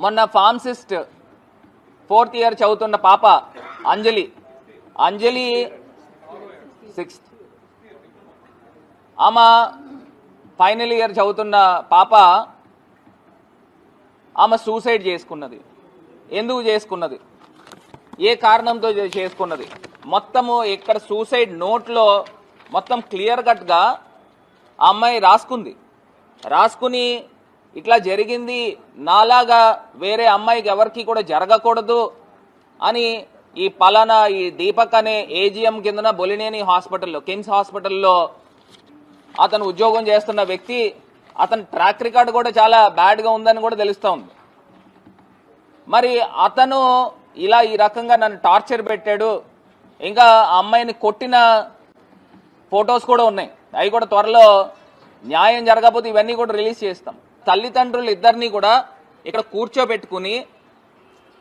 మొన్న pharmacist 4th year చదువుతున్న పాప అంజలి 6th, ఆమె ఫైనల్ ఇయర్ చదువుతున్న పాప ఆమె సూసైడ్ చేసుకున్నది. ఎందుకు చేసుకున్నది, ఏ కారణంతో చేసుకున్నది, మొత్తము ఇక్కడ సూసైడ్ నోట్లో మొత్తం క్లియర్ కట్గా ఆ అమ్మాయి రాసుకుని ఇట్లా జరిగింది, నాలాగా వేరే అమ్మాయికి ఎవరికి కూడా జరగకూడదు అని ఈ పలానా ఈ దీపక్ అనే ఏజిఎం కిందన బొలినేని హాస్పిటల్లో, కిమ్స్ హాస్పిటల్లో అతను ఉద్యోగం చేస్తున్న వ్యక్తి. అతని ట్రాక్ రికార్డ్ కూడా చాలా బ్యాడ్గా ఉందని కూడా తెలుస్తూ ఉంది. మరి అతను ఇలా ఈ రకంగా నన్ను టార్చర్ పెట్టాడు, ఇంకా ఆ అమ్మాయిని కొట్టిన ఫొటోస్ కూడా ఉన్నాయి. అవి కూడా త్వరలో న్యాయం జరగకపోతే ఇవన్నీ కూడా రిలీజ్ చేస్తాం. తల్లిదండ్రులు ఇద్దరిని కూడా ఇక్కడ కూర్చోబెట్టుకుని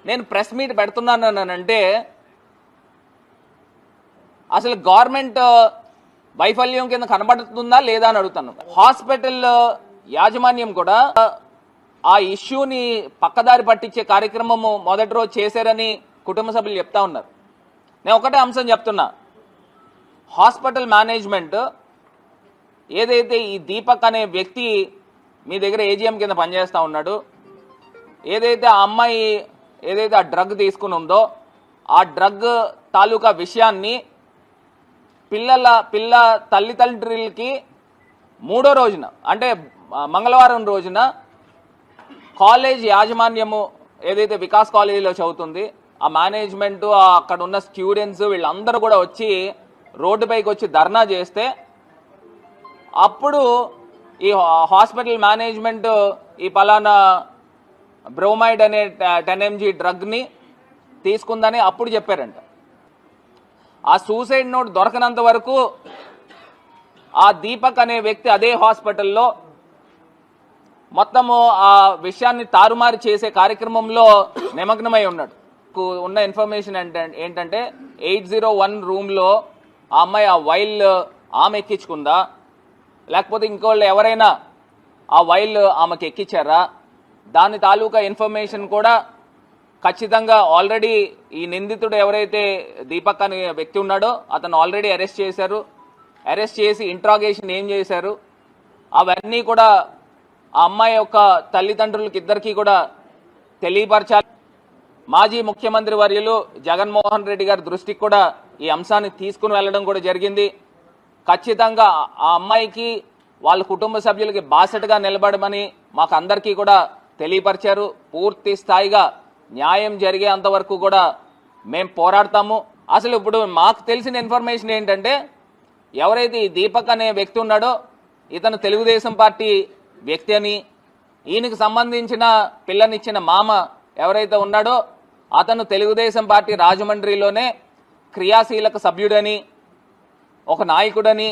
నేను ప్రెస్ మీట్ పెడుతున్నానంటే అసలు గవర్నమెంట్ వైఫల్యం కింద కనబడుతుందా లేదా అని అడుగుతాను. హాస్పిటల్ యాజమాన్యం కూడా ఆ ఇష్యూని పక్కదారి పట్టించే కార్యక్రమము మొదటి రోజు చేశారని కుటుంబ సభ్యులు చెప్తా ఉన్నారు. నేను ఒకటే అంశం చెప్తున్నా, హాస్పిటల్ మేనేజ్మెంట్ ఏదైతే ఈ దీపక్ అనే వ్యక్తి మీ దగ్గర ఏజిఎం కింద పనిచేస్తూ ఉన్నాడు, ఏదైతే ఆ అమ్మాయి ఏదైతే ఆ డ్రగ్ తీసుకుని ఉందో ఆ డ్రగ్ తాలూకా విషయాన్ని పిల్ల తల్లిదండ్రులకి 3వ రోజున అంటే మంగళవారం రోజున కాలేజ్ యాజమాన్యము ఏదైతే వికాస్ కాలేజీలో చదువుతుంది ఆ మేనేజ్మెంట్, అక్కడ ఉన్న స్టూడెంట్స్ వీళ్ళందరూ కూడా వచ్చి రోడ్డుపైకి వచ్చి ధర్నా చేస్తే అప్పుడు ఈ హాస్పిటల్ మేనేజ్మెంట్ ఈ పలానా బ్రోమైడ్ అనే 10 mg డ్రగ్ని తీసుకుందని అప్పుడు చెప్పారంట. ఆ సూసైడ్ నోట్ దొరకనంత వరకు ఆ దీపక్ అనే వ్యక్తి అదే హాస్పిటల్లో మొత్తము ఆ విషయాన్ని తారుమారు చేసే కార్యక్రమంలో నిమగ్నమై ఉన్నాడు. ఉన్న ఇన్ఫర్మేషన్ ఏంటంటే 801 రూమ్లో ఆ అమ్మాయి ఆ వైల్ ఆమె ఎక్కించుకుందా, లేకపోతే ఇంకోళ్ళు ఎవరైనా ఆ వైల్ ఆమెకి ఎక్కించారా, దాని తాలూకా ఇన్ఫర్మేషన్ కూడా ఖచ్చితంగా ఆల్రెడీ ఈ నిందితుడు ఎవరైతే దీపక్ అనే వ్యక్తి ఉన్నాడో అతను ఆల్రెడీ అరెస్ట్ చేశారు. అరెస్ట్ చేసి ఇంట్రాగేషన్ ఏం చేశారు అవన్నీ కూడా ఆ అమ్మాయి యొక్క తల్లిదండ్రులకి ఇద్దరికీ కూడా తెలియపరచాలి. మాజీ ముఖ్యమంత్రి వర్యులు జగన్మోహన్ రెడ్డి గారి దృష్టికి కూడా ఈ అంశాన్ని తీసుకుని వెళ్ళడం కూడా జరిగింది. ఖచ్చితంగా ఆ అమ్మాయికి వాళ్ళ కుటుంబ సభ్యులకి బాసటగా నిలబడమని మాకు అందరికీ కూడా తెలియపరిచారు. పూర్తి స్థాయిగా న్యాయం జరిగేంత వరకు కూడా మేము పోరాడతాము. అసలు ఇప్పుడు మాకు తెలిసిన ఇన్ఫర్మేషన్ ఏంటంటే ఎవరైతే ఈ దీపక్ అనే వ్యక్తి ఉన్నాడో ఇతను తెలుగుదేశం పార్టీ వ్యక్తి అని, ఈయనకు సంబంధించిన పిల్లనిచ్చిన మామ ఎవరైతే ఉన్నాడో అతను తెలుగుదేశం పార్టీ రాజమండ్రిలోనే క్రియాశీలక సభ్యుడని, ఒక నాయకుడని